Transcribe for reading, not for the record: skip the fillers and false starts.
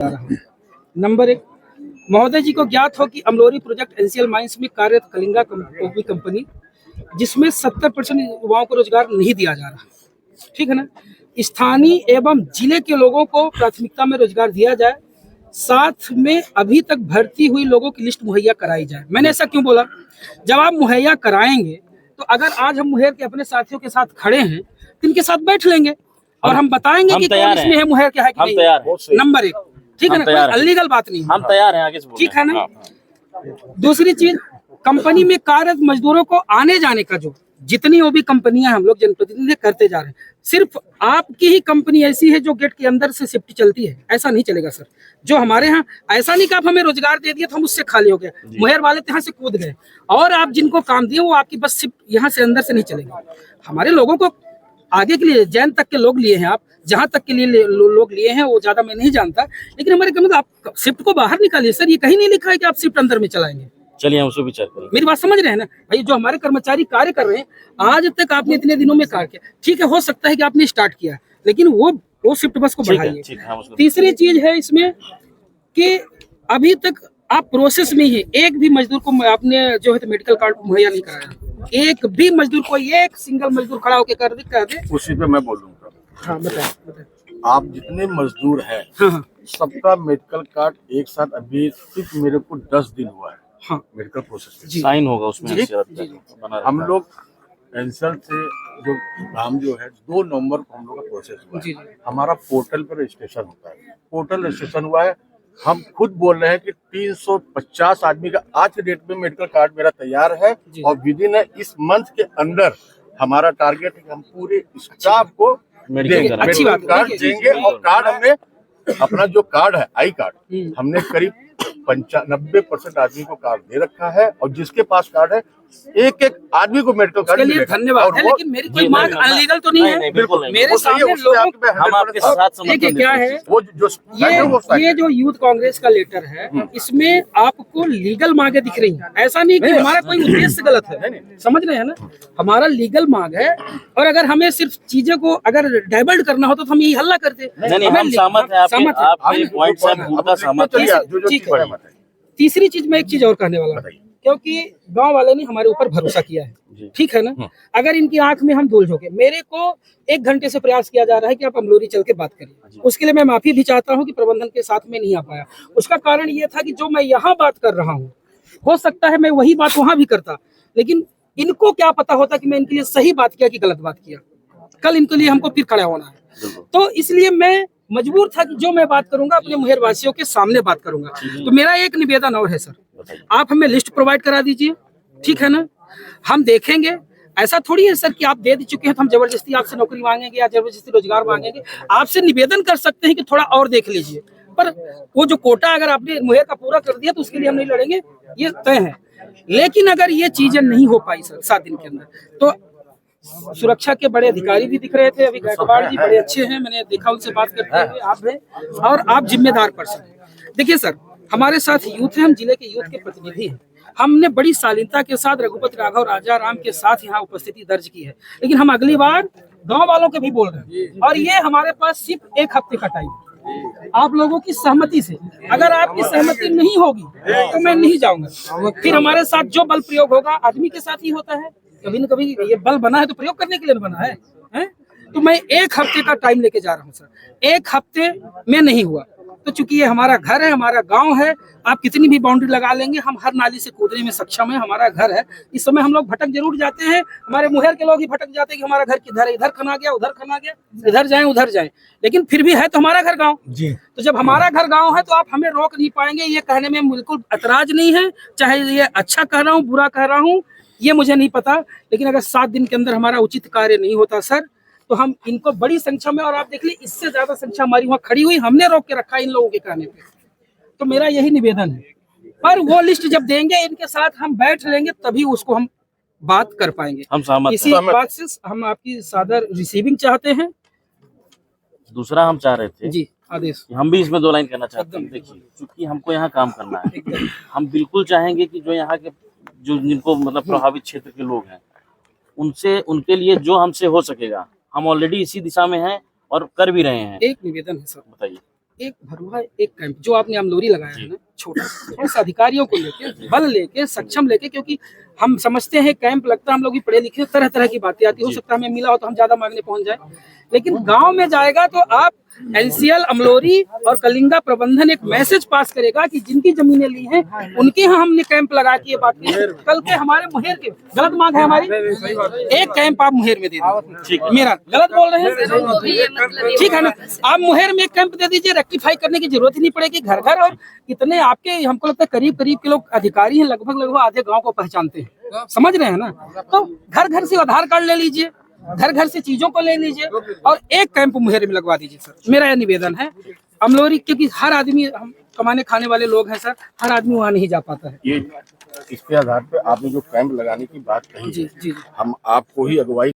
Number एक, महोदय जी को ज्ञात हो कि अमलोरी प्रोजेक्ट एनसीएल माइंस में कार्यरत कलिंगा ओपी कंपनी, जिसमें 70% युवाओं को रोजगार नहीं दिया जा रहा, ठीक है ना। स्थानीय एवं जिले के लोगों को प्राथमिकता में रोजगार दिया जाए, साथ में अभी तक भर्ती हुई लोगों की लिस्ट मुहैया कराई जाए। मैंने ऐसा क्यों बोला? जब आप मुहैया कराएंगे तो अगर आज हम मुहैया के अपने साथियों के साथ खड़े हैं तो इनके साथ बैठ लेंगे और हम बताएंगे कि कौन इसमें है मुहैया क्या है कि नहीं। नंबर एक, ठीक है ना, कोई अलीगल बात नहीं, हम तैयार हैं आगे से, ठीक है ना। दूसरी चीज, कंपनी में कार्यरत मजदूरों को आने जाने का जो जितनी वो भी कंपनियां हम लोग जनप्रतिनिधि करते जा रहे हैं, सिर्फ आपकी ही कंपनी ऐसी है जो गेट के अंदर से शिफ्ट चलती है, ऐसा नहीं चलेगा सर। जो हमारे यहाँ ऐसा नहीं कि आप हमें रोजगार दे दिए तो हम उससे खाली हो गए, मुहैर वाले यहाँ से कूद गए और आप जिनको काम दिए वो आपकी बस शिफ्ट यहाँ से अंदर से नहीं चलेगी। हमारे लोगों को आगे के लिए जैन तक के लोग लिए हैं, आप जहां तक के लिए लोग लिए हैं वो ज्यादा मैं नहीं जानता, लेकिन हमारे कहने आप शिफ्ट को बाहर निकालिए सर। ये कहीं नहीं लिखा है कि आप शिफ्ट अंदर में चलाएंगे। चलिए हम उसको विचार करेंगे। मेरी बात समझ रहे हैं ना भाई? जो हमारे कर्मचारी कार्य कर रहे हैं, आज तक आपने इतने दिनों में कार्य किया, ठीक है, हो सकता है कि आपने स्टार्ट किया, लेकिन वो शिफ्ट बस को बढ़ाइए। तीसरी चीज है इसमें कि अभी तक आप प्रोसेस में ही है, एक भी मजदूर को आपने जो है तो मेडिकल कार्ड मुहैया नहीं कराया। एक भी मजदूर को, एक सिंगल मजदूर खड़ा होकर कर दे। उसी पे मैं बोलूंगा। हाँ बताए। आप जितने मजदूर हैं, हाँ, सबका मेडिकल कार्ड एक साथ अभी सिर्फ मेरे को 10 दिन हुआ है। हाँ, मेडिकल प्रोसेस जी, साइन होगा उसमें। हम लोग एनसल से जो काम जो है 2 नवंबर को हम लोग का प्रोसेस हुआ है। हमारा पोर्टल पर रजिस्ट्रेशन होता है, पोर्टल रजिस्ट्रेशन हुआ है। हम खुद बोल रहे हैं कि 350 आदमी का आज के डेट में मेडिकल कार्ड मेरा तैयार है और विद इन इस मंथ के अंदर हमारा टारगेट है कि हम पूरे स्टाफ को मेडिकल कार्ड देंगे। और कार्ड हमने अपना जो कार्ड है आई कार्ड, हमने करीब 95% आदमी को कार्ड दे रखा है और जिसके पास कार्ड है एक एक आदमी को मेडिकल कार्ड मिलेगा। धन्यवाद है, लेकिन मेरी कोई मांग अनलीगल तो नहीं है। बिल्कुल नहीं, मेरे सामने लोगों, हम आपके साथ देखिए क्या है, वो जो ये जो यूथ कांग्रेस का लेटर है, इसमें आपको लीगल मांगे दिख रही हैं। ऐसा नहीं कि हमारा कोई उद्देश्य गलत है, समझ रहे हैं ना। हमारा लीगल मांग है और अगर हमें सिर्फ चीजें को अगर डाइवर्ट करना होता तो हम यही हल्ला करते। हम सहमत हैं। तीसरी चीज मैं एक चीज और कहने वाला हूँ, क्योंकि गांव वाले ने हमारे ऊपर भरोसा किया है, ठीक है ना। अगर इनकी आंख में हम धूल झोंके, मेरे को 1 घंटे से प्रयास किया जा रहा है कि आप अमलोरी चल के बात करिए। उसके लिए मैं माफी भी चाहता हूं कि प्रबंधन के साथ में नहीं आ पाया। उसका कारण ये था कि जो मैं यहाँ बात कर रहा हूँ, हो सकता है मैं वही बात वहां भी करता, लेकिन इनको क्या पता होता कि मैं इनके लिए सही बात किया कि गलत बात किया। कल इनके लिए हमको फिर खड़ा होना है, तो इसलिए मैं मजबूर था कि जो मैं बात करूंगा अपने मुहैर वासियों के सामने बात करूंगा। तो मेरा एक निवेदन और है सर, आप हमें लिस्ट प्रोवाइड करा दीजिए, ठीक है ना। हम देखेंगे, ऐसा थोड़ी है सर कि आप दे चुके हैं तो हम जबरदस्ती आपसे नौकरी मांगेंगे या जबरदस्ती रोजगार मांगेंगे। आपसे निवेदन कर सकते हैं कि थोड़ा और देख लीजिए, पर वो जो कोटा अगर आपने मुहैया का पूरा कर दिया तो उसके लिए हम नहीं लड़ेंगे, ये तय है। लेकिन अगर ये चीजें नहीं हो पाई सर 7 दिन के अंदर, तो सुरक्षा के बड़े अधिकारी भी दिख रहे थे, अभी गायकवाड़ जी बड़े अच्छे हैं, मैंने देखा उनसे बात करते हुए, आप हैं और आप जिम्मेदार पर्सन हैं। देखिए सर, हमारे साथ यूथ है, हम जिले के यूथ के प्रतिनिधि हैं। हमने बड़ी शालीनता के साथ रघुपति राघव राजा राम के साथ यहाँ उपस्थिति दर्ज की है, लेकिन हम अगली बार गांव वालों के भी बोल रहे हैं और ये हमारे पास सिर्फ 1 हफ्ते का टाइम है। आप लोगों की सहमति से, अगर आपकी सहमति नहीं होगी तो मैं नहीं जाऊंगा। फिर हमारे साथ जो बल प्रयोग होगा आदमी के साथ ही होता है, कभी न कभी ये बल बना है तो प्रयोग करने के लिए बना है, तो मैं 1 हफ्ते का टाइम लेके जा रहा हूँ सर। 1 हफ्ते में नहीं हुआ तो चूंकि ये हमारा घर है, हमारा गांव है, आप कितनी भी बाउंड्री लगा लेंगे, हम हर नाली से कूदने में सक्षम है। हमारा घर है, इस समय हम लोग भटक जरूर जाते हैं, हमारे मुहैर के लोग ही भटक जाते हैं कि हमारा घर किधर है, इधर खना गया, उधर खना गया, इधर जाए उधर जाए, लेकिन फिर भी है तो हमारा घर गाँव जी। तो जब हमारा घर गाँव है तो आप हमें रोक नहीं पाएंगे। ये कहने में बिल्कुल ऐतराज नहीं है, चाहे ये अच्छा कह रहा हूँ बुरा कह रहा हूँ ये मुझे नहीं पता, लेकिन अगर 7 दिन के अंदर हमारा उचित कार्य नहीं होता सर, तो हम इनको बड़ी संख्या में, और आप देख लीजिए इससे ज्यादा संख्या हमारी वहाँ खड़ी हुई, हमने रोक के रखा इन लोगों के कहने पे। तो मेरा यही निवेदन है, पर वो लिस्ट जब देंगे इनके साथ हम बैठ लेंगे तभी उसको हम बात कर पाएंगे। हम सहमत इसी बात से हम आपकी सादर रिसीविंग चाहते हैं। दूसरा हम चाह रहे थे जी, आदेश। हम भी इसमें 2 लाइन कहना चाहते हैं। देखिए, क्योंकि हमको यहाँ काम करना है, हम बिल्कुल चाहेंगे कि जो यहाँ के जो जिनको मतलब प्रभावित क्षेत्र के लोग हैं, उनसे उनके लिए जो हमसे हो सकेगा, हम ऑलरेडी इसी दिशा में हैं और कर भी रहे हैं। एक निवेदन है सर, बताइए। एक भरुआ एक कैंप जो आपने अमलोरी लगाया है ना, छोटा थोड़ा सा अधिकारियों को लेके, बल लेके, सक्षम लेके, क्योंकि हम समझते हैं कैंप लगता है, हम लोग भी पढ़े लिखे, तरह तरह की बातें आती, हो सकता है हमें मिला हो तो हम ज्यादा मांगने पहुंच जाए, लेकिन गांव में जाएगा तो आप एनसीएल अमलोरी और कलिंगा प्रबंधन एक मैसेज पास करेगा कि जिनकी जमीनें ली हैं उनके यहाँ हमने कैंप लगा के ये बात की है। कल के हमारे मुहेर के गलत मांग है हमारी, एक कैंप आप मुहेर में दे दीजिए, मेरा गलत बोल रहे हैं, ठीक है ना, आप मुहेर में एक कैंप दे दीजिए, रेक्टिफाई करने की जरूरत ही नहीं पड़ेगी। घर घर और कितने आपके, हमको लगता है करीब करीब के लोग अधिकारी हैं, लगभग आधे गाँव को पहचानते हैं, समझ रहे हैं ना, तो घर घर से आधार कार्ड ले लीजिए, घर घर से चीजों को ले लीजिए और एक कैंप मुहैया में लगवा दीजिए सर, मेरा यह निवेदन है। अमलोरी, क्योंकि हर आदमी, हम कमाने खाने वाले लोग हैं सर, हर आदमी वहाँ नहीं जा पाता है। ये इसके आधार पे आपने जो कैंप लगाने की बात कही जी है, जी हम आपको ही अगुवाई